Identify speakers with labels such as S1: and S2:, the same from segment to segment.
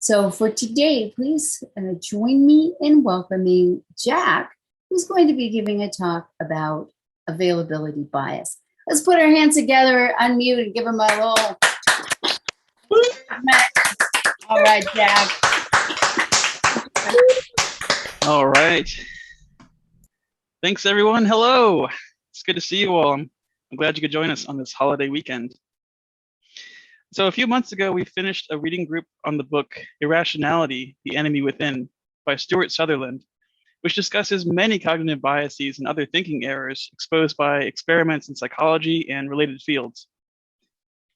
S1: So for today, please join me in welcoming Jack, who's going to be giving a talk about availability bias. Let's put our hands together, unmute, and give him a little. All right, Jack.
S2: All right. Thanks, everyone. Hello. It's good to see you all. I'm glad you could join us on this holiday weekend. So a few months ago, we finished a reading group on the book Irrationality, The Enemy Within by Stuart Sutherland, which discusses many cognitive biases and other thinking errors exposed by experiments in psychology and related fields.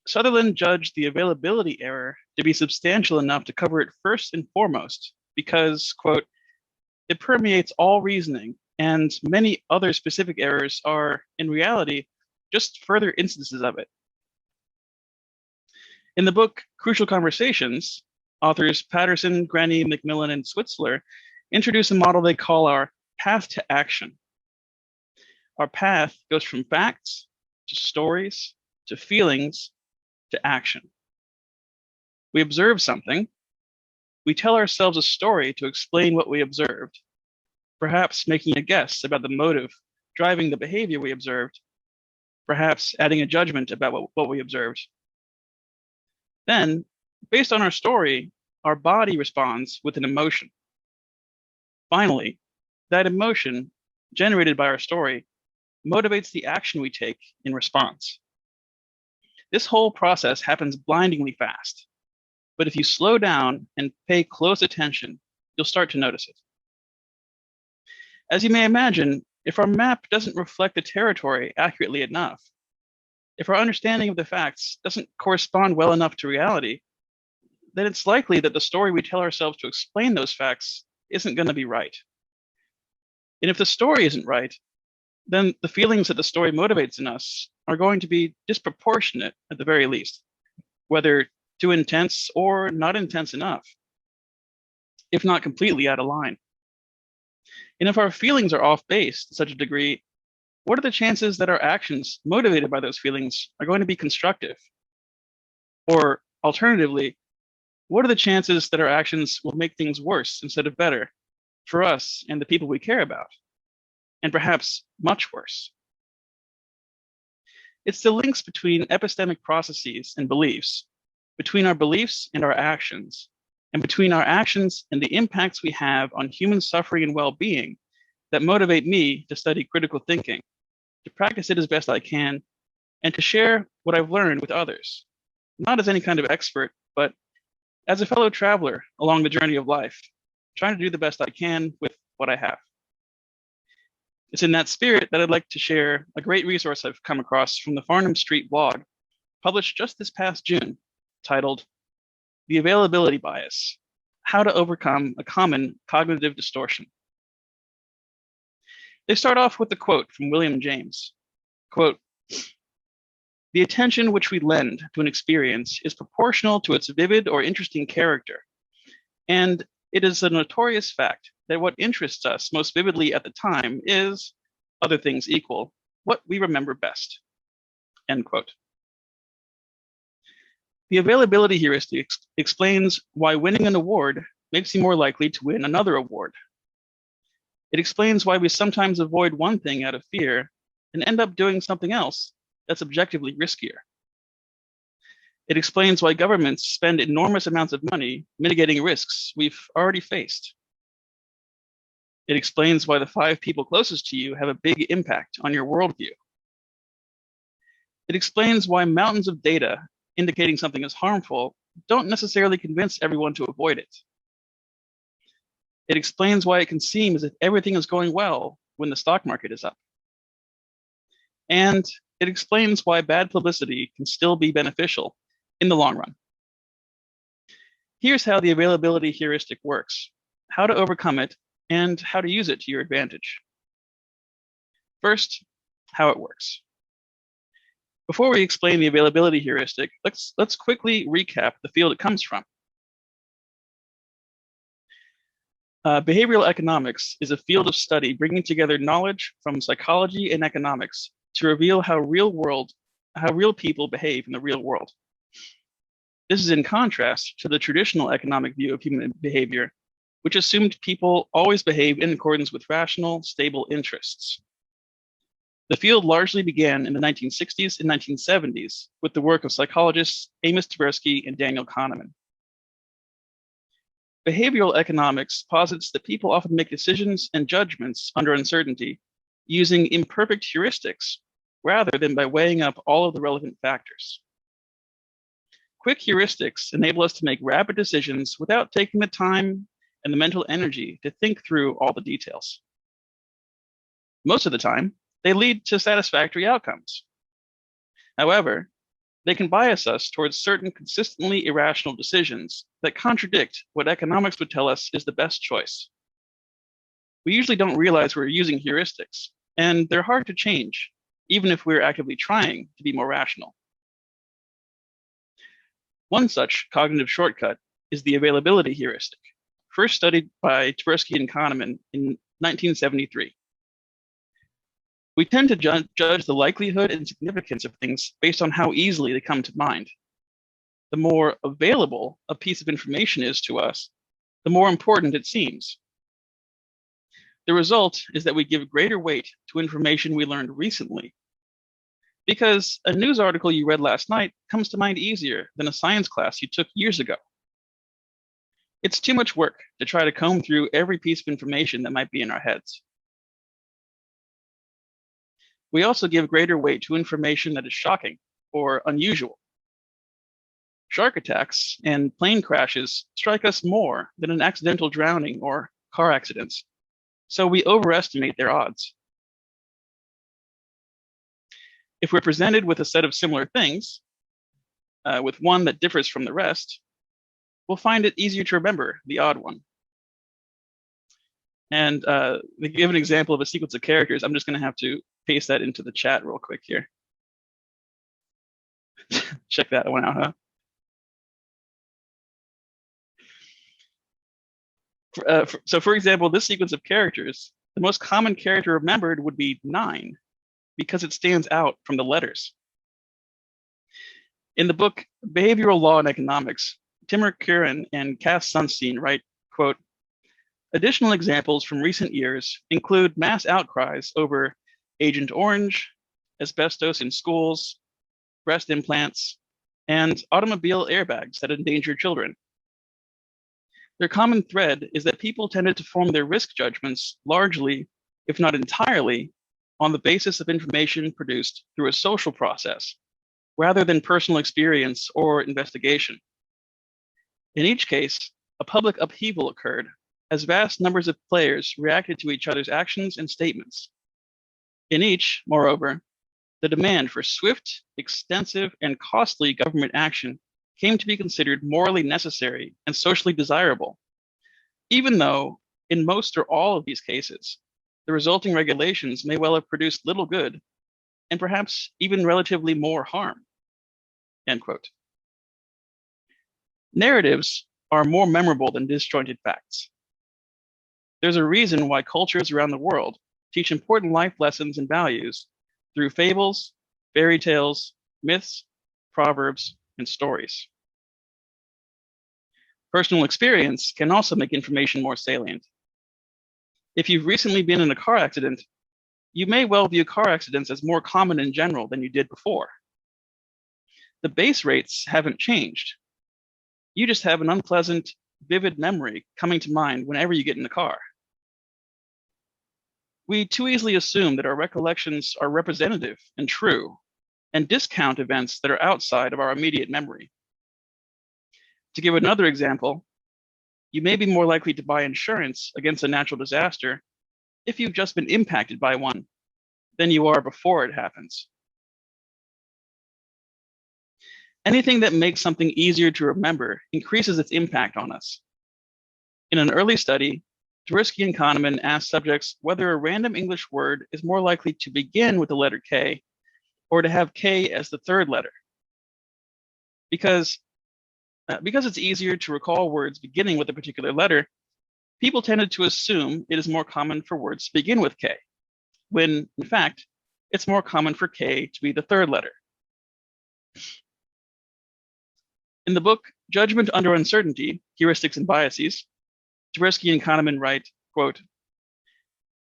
S2: Sutherland judged the availability error to be substantial enough to cover it first and foremost because, quote, it permeates all reasoning and many other specific errors are, in reality, just further instances of it. In the book Crucial Conversations, authors Patterson, Granny, McMillan, and Switzler introduce a model they call our path to action. Our path goes from facts to stories to feelings to action. We observe something. We tell ourselves a story to explain what we observed, perhaps making a guess about the motive driving the behavior we observed, perhaps adding a judgment about what we observed. Then, based on our story, our body responds with an emotion. Finally, that emotion, generated by our story, motivates the action we take in response. This whole process happens blindingly fast, but if you slow down and pay close attention, you'll start to notice it. As you may imagine, if our map doesn't reflect the territory accurately enough, if our understanding of the facts doesn't correspond well enough to reality, then it's likely that the story we tell ourselves to explain those facts isn't going to be right. And if the story isn't right, then the feelings that the story motivates in us are going to be disproportionate at the very least, whether too intense or not intense enough, if not completely out of line. And if our feelings are off base to such a degree, what are the chances that our actions motivated by those feelings are going to be constructive? Or alternatively, what are the chances that our actions will make things worse instead of better for us and the people we care about? And perhaps much worse. It's the links between epistemic processes and beliefs, between our beliefs and our actions, and between our actions and the impacts we have on human suffering and well-being that motivate me to study critical thinking, to practice it as best I can, and to share what I've learned with others, not as any kind of expert, but as a fellow traveler along the journey of life, trying to do the best I can with what I have. It's in that spirit that I'd like to share a great resource I've come across from the Farnam Street Blog, published just this past June, titled The Availability Bias: How to Overcome a Common Cognitive Distortion. They start off with a quote from William James, quote, "The attention which we lend to an experience is proportional to its vivid or interesting character, and it is a notorious fact that what interests us most vividly at the time is, other things equal, what we remember best." End quote. The availability heuristic explains why winning an award makes you more likely to win another award. It explains why we sometimes avoid one thing out of fear and end up doing something else that's objectively riskier. It explains why governments spend enormous amounts of money mitigating risks we've already faced. It explains why the 5 people closest to you have a big impact on your worldview. It explains why mountains of data indicating something is harmful don't necessarily convince everyone to avoid it. It explains why it can seem as if everything is going well when the stock market is up. And it explains why bad publicity can still be beneficial in the long run. Here's how the availability heuristic works, how to overcome it, and how to use it to your advantage. First, how it works. Before we explain the availability heuristic, let's quickly recap the field it comes from. Behavioral economics is a field of study bringing together knowledge from psychology and economics to reveal how real people behave in the real world. This is in contrast to the traditional economic view of human behavior, which assumed people always behave in accordance with rational, stable interests. The field largely began in the 1960s and 1970s with the work of psychologists Amos Tversky and Daniel Kahneman. Behavioral economics posits that people often make decisions and judgments under uncertainty using imperfect heuristics rather than by weighing up all of the relevant factors. Quick heuristics enable us to make rapid decisions without taking the time and the mental energy to think through all the details. Most of the time, they lead to satisfactory outcomes. However, they can bias us towards certain consistently irrational decisions that contradict what economics would tell us is the best choice. We usually don't realize we're using heuristics, and they're hard to change, even if we're actively trying to be more rational. One such cognitive shortcut is the availability heuristic, first studied by Tversky and Kahneman in 1973. We tend to judge the likelihood and significance of things based on how easily they come to mind. The more available a piece of information is to us, the more important it seems. The result is that we give greater weight to information we learned recently, because a news article you read last night comes to mind easier than a science class you took years ago. It's too much work to try to comb through every piece of information that might be in our heads. We also give greater weight to information that is shocking or unusual. Shark attacks and plane crashes strike us more than an accidental drowning or car accidents, so we overestimate their odds. If we're presented with a set of similar things, with one that differs from the rest, we'll find it easier to remember the odd one. And to give an example of a sequence of characters, I'm just going to have to paste that into the chat real quick here. Check that one out, huh? So for example, this sequence of characters, the most common character remembered would be 9, because it stands out from the letters. In the book Behavioral Law and Economics, Timur Kurin and Cass Sunstein write, quote, "Additional examples from recent years include mass outcries over Agent Orange, asbestos in schools, breast implants, and automobile airbags that endanger children. Their common thread is that people tended to form their risk judgments largely, if not entirely, on the basis of information produced through a social process, rather than personal experience or investigation. In each case, a public upheaval occurred as vast numbers of players reacted to each other's actions and statements. In each, moreover, the demand for swift, extensive, and costly government action came to be considered morally necessary and socially desirable, even though, in most or all of these cases, the resulting regulations may well have produced little good and perhaps even relatively more harm." End quote. Narratives are more memorable than disjointed facts. There's a reason why cultures around the world teach important life lessons and values through fables, fairy tales, myths, proverbs, and stories. Personal experience can also make information more salient. If you've recently been in a car accident, you may well view car accidents as more common in general than you did before. The base rates haven't changed. You just have an unpleasant, vivid memory coming to mind whenever you get in the car. We too easily assume that our recollections are representative and true, and discount events that are outside of our immediate memory. To give another example, you may be more likely to buy insurance against a natural disaster if you've just been impacted by one than you are before it happens. Anything that makes something easier to remember increases its impact on us. In an early study, Tversky and Kahneman asked subjects whether a random English word is more likely to begin with the letter K or to have K as the third letter. Because it's easier to recall words beginning with a particular letter, people tended to assume it is more common for words to begin with K, when in fact, it's more common for K to be the third letter. In the book, Judgment Under Uncertainty, Heuristics and Biases, Tversky and Kahneman write, quote,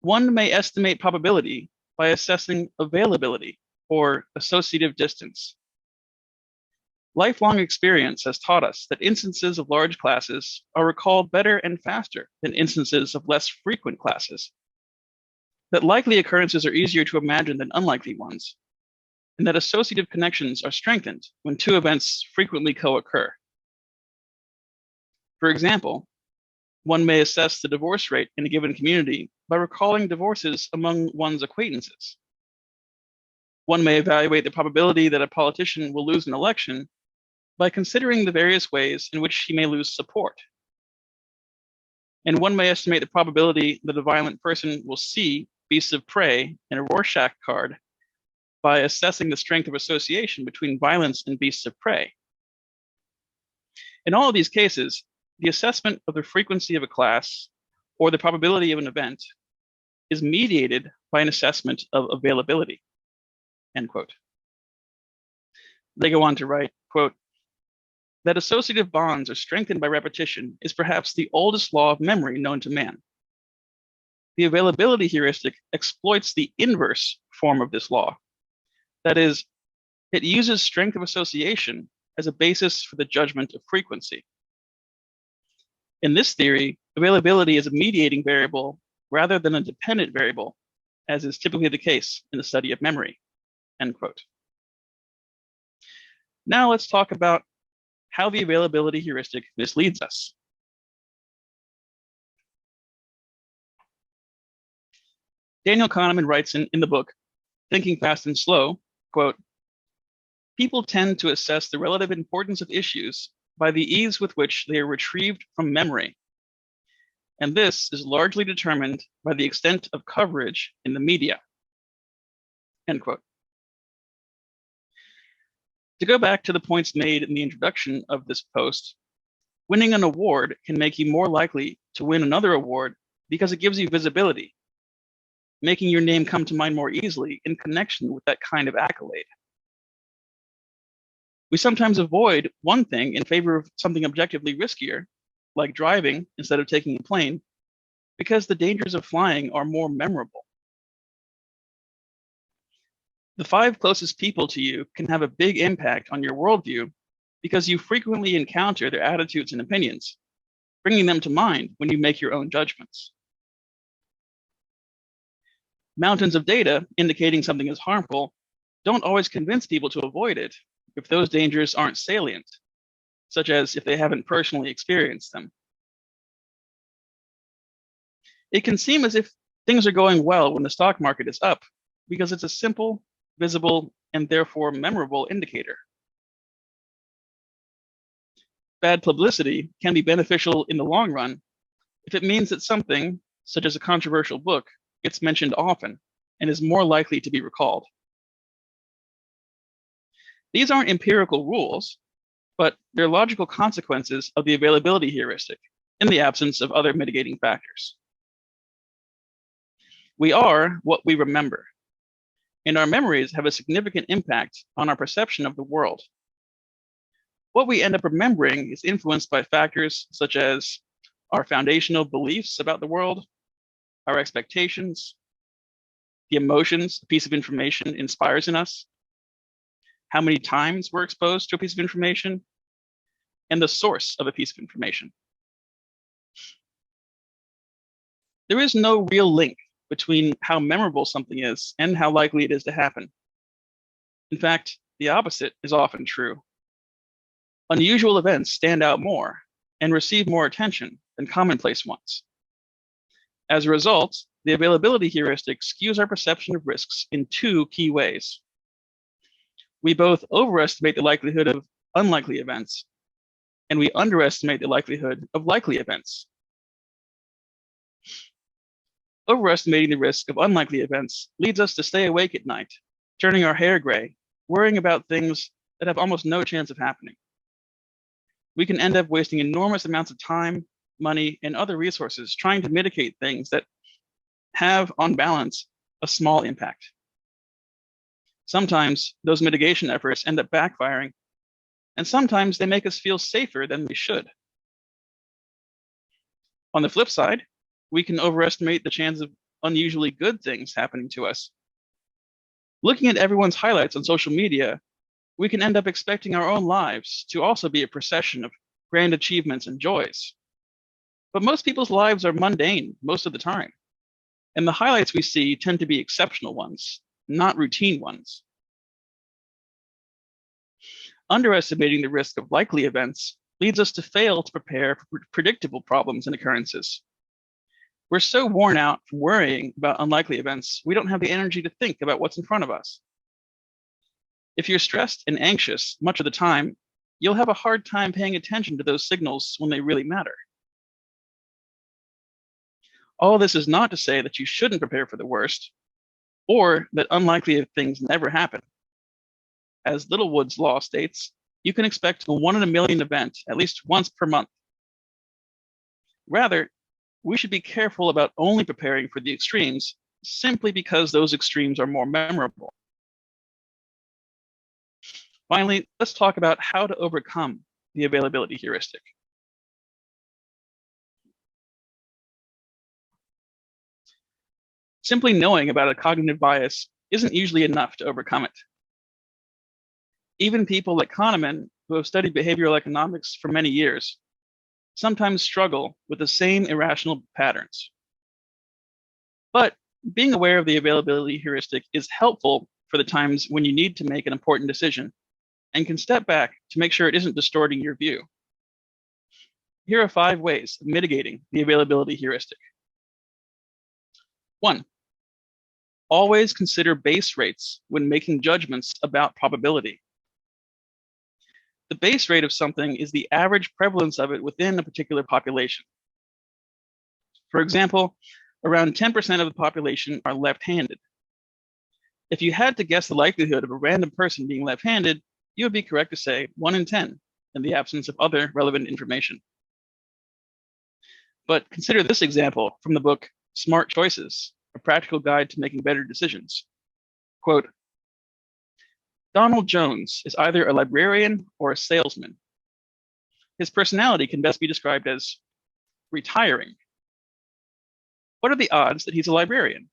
S2: "One may estimate probability by assessing availability or associative distance. Lifelong experience has taught us that instances of large classes are recalled better and faster than instances of less frequent classes, that likely occurrences are easier to imagine than unlikely ones, and that associative connections are strengthened when two events frequently co-occur. For example, one may assess the divorce rate in a given community by recalling divorces among one's acquaintances. One may evaluate the probability that a politician will lose an election by considering the various ways in which he may lose support. And one may estimate the probability that a violent person will see beasts of prey in a Rorschach card by assessing the strength of association between violence and beasts of prey. In all of these cases, the assessment of the frequency of a class or the probability of an event is mediated by an assessment of availability," end quote. They go on to write, quote, "That associative bonds are strengthened by repetition is perhaps the oldest law of memory known to man. The availability heuristic exploits the inverse form of this law. That is, it uses strength of association as a basis for the judgment of frequency. In this theory, availability is a mediating variable rather than a dependent variable, as is typically the case in the study of memory," end quote. Now let's talk about how the availability heuristic misleads us. Daniel Kahneman writes in the book, Thinking Fast and Slow, quote, "People tend to assess the relative importance of issues by the ease with which they are retrieved from memory. And this is largely determined by the extent of coverage in the media," end quote. To go back to the points made in the introduction of this post, winning an award can make you more likely to win another award because it gives you visibility, making your name come to mind more easily in connection with that kind of accolade. We sometimes avoid one thing in favor of something objectively riskier, like driving instead of taking a plane, because the dangers of flying are more memorable. The 5 closest people to you can have a big impact on your worldview because you frequently encounter their attitudes and opinions, bringing them to mind when you make your own judgments. Mountains of data indicating something is harmful don't always convince people to avoid it if those dangers aren't salient, such as if they haven't personally experienced them. It can seem as if things are going well when the stock market is up because it's a simple, visible, and therefore memorable indicator. Bad publicity can be beneficial in the long run if it means that something, such as a controversial book, gets mentioned often and is more likely to be recalled. These aren't empirical rules, but they're logical consequences of the availability heuristic in the absence of other mitigating factors. We are what we remember, and our memories have a significant impact on our perception of the world. What we end up remembering is influenced by factors such as our foundational beliefs about the world, our expectations, the emotions a piece of information inspires in us, how many times we're exposed to a piece of information, and the source of a piece of information. There is no real link between how memorable something is and how likely it is to happen. In fact, the opposite is often true. Unusual events stand out more and receive more attention than commonplace ones. As a result, the availability heuristic skews our perception of risks in 2 key ways. We both overestimate the likelihood of unlikely events, and we underestimate the likelihood of likely events. Overestimating the risk of unlikely events leads us to stay awake at night, turning our hair gray, worrying about things that have almost no chance of happening. We can end up wasting enormous amounts of time, money, and other resources trying to mitigate things that have, on balance, a small impact. Sometimes those mitigation efforts end up backfiring and sometimes they make us feel safer than we should. On the flip side, we can overestimate the chance of unusually good things happening to us. Looking at everyone's highlights on social media, we can end up expecting our own lives to also be a procession of grand achievements and joys. But most people's lives are mundane most of the time, and the highlights we see tend to be exceptional ones, not routine ones. Underestimating the risk of likely events leads us to fail to prepare for predictable problems and occurrences. We're so worn out from worrying about unlikely events, we don't have the energy to think about what's in front of us. If you're stressed and anxious much of the time, you'll have a hard time paying attention to those signals when they really matter. All this is not to say that you shouldn't prepare for the worst, or that unlikely things never happen. As Littlewood's law states, you can expect a 1 in a million event at least once per month. Rather, we should be careful about only preparing for the extremes simply because those extremes are more memorable. Finally, let's talk about how to overcome the availability heuristic. Simply knowing about a cognitive bias isn't usually enough to overcome it. Even people like Kahneman, who have studied behavioral economics for many years, sometimes struggle with the same irrational patterns. But being aware of the availability heuristic is helpful for the times when you need to make an important decision and can step back to make sure it isn't distorting your view. Here are 5 ways of mitigating the availability heuristic. 1, always consider base rates when making judgments about probability. The base rate of something is the average prevalence of it within a particular population. For example, around 10% of the population are left-handed. If you had to guess the likelihood of a random person being left-handed, you would be correct to say 1 in 10 in the absence of other relevant information. But consider this example from the book Smart Choices, a practical guide to making better decisions. Quote, Donald Jones is either a librarian or a salesman. His personality can best be described as retiring. What are the odds that he's a librarian?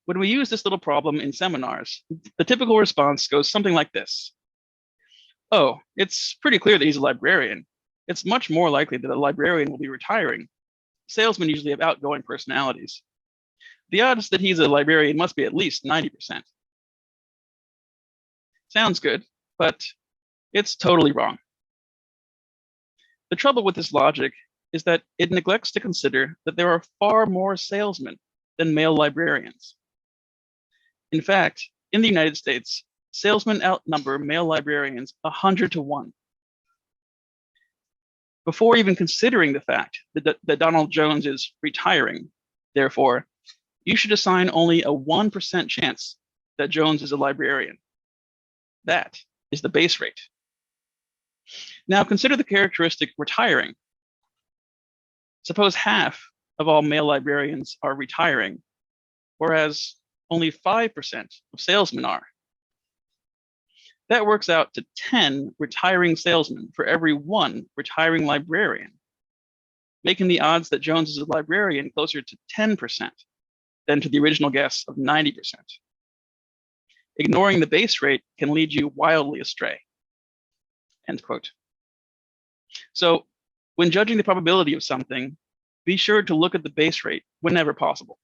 S2: When we use this little problem in seminars, the typical response goes something like this. Oh, it's pretty clear that he's a librarian. It's much more likely that a librarian will be retiring. Salesmen usually have outgoing personalities. The odds that he's a librarian must be at least 90%. Sounds good, but it's totally wrong. The trouble with this logic is that it neglects to consider that there are far more salesmen than male librarians. In fact, in the United States, salesmen outnumber male librarians 100 to 1. Before even considering the fact that Donald Jones is retiring, therefore, you should assign only a 1% chance that Jones is a librarian. That is the base rate. Now consider the characteristic retiring. Suppose half of all male librarians are retiring, whereas only 5% of salesmen are. That works out to 10 retiring salesmen for every 1 retiring librarian, making the odds that Jones is a librarian closer to 10% than to the original guess of 90%. Ignoring the base rate can lead you wildly astray. End quote. So when judging the probability of something, be sure to look at the base rate whenever possible.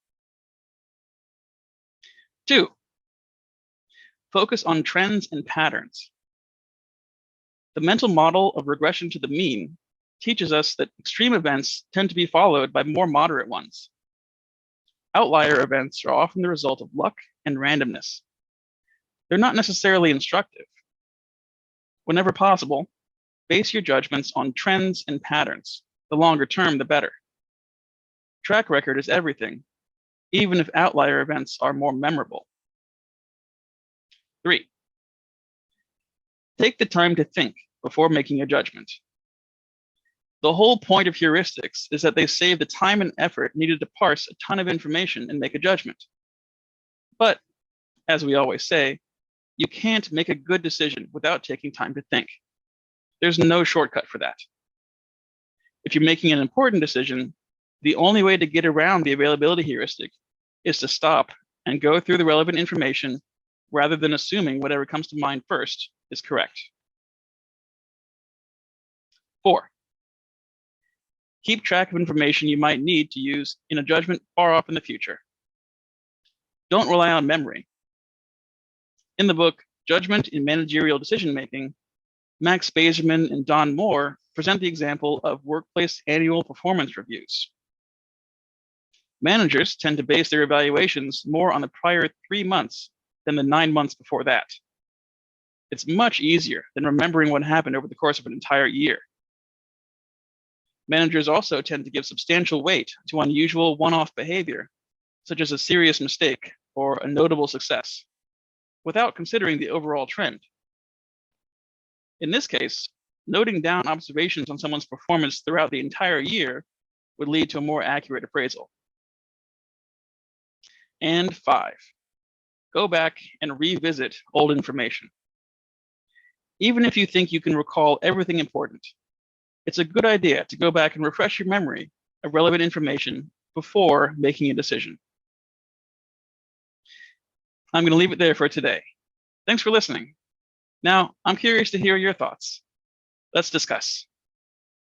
S2: 2, focus on trends and patterns. The mental model of regression to the mean teaches us that extreme events tend to be followed by more moderate ones. Outlier events are often the result of luck and randomness. They're not necessarily instructive. Whenever possible, base your judgments on trends and patterns. The longer term, the better. Track record is everything, even if outlier events are more memorable. 3, take the time to think before making a judgment. The whole point of heuristics is that they save the time and effort needed to parse a ton of information and make a judgment. But, as we always say, You can't make a good decision without taking time to think. There's no shortcut for that. If you're making an important decision, the only way to get around the availability heuristic is to stop and go through the relevant information rather than assuming whatever comes to mind first is correct. 4, keep track of information you might need to use in a judgment far off in the future. Don't rely on memory. In the book, Judgment in Managerial Decision-Making, Max Bazerman and Don Moore present the example of workplace annual performance reviews. Managers tend to base their evaluations more on the prior 3 months than the 9 months before that. It's much easier than remembering what happened over the course of an entire year. Managers also tend to give substantial weight to unusual one-off behavior, such as a serious mistake or a notable success, without considering the overall trend. In this case, noting down observations on someone's performance throughout the entire year would lead to a more accurate appraisal. And 5, go back and revisit old information. Even if you think you can recall everything important, it's a good idea to go back and refresh your memory of relevant information before making a decision. I'm going to leave it there for today. Thanks for listening. Now, I'm curious to hear your thoughts. Let's discuss.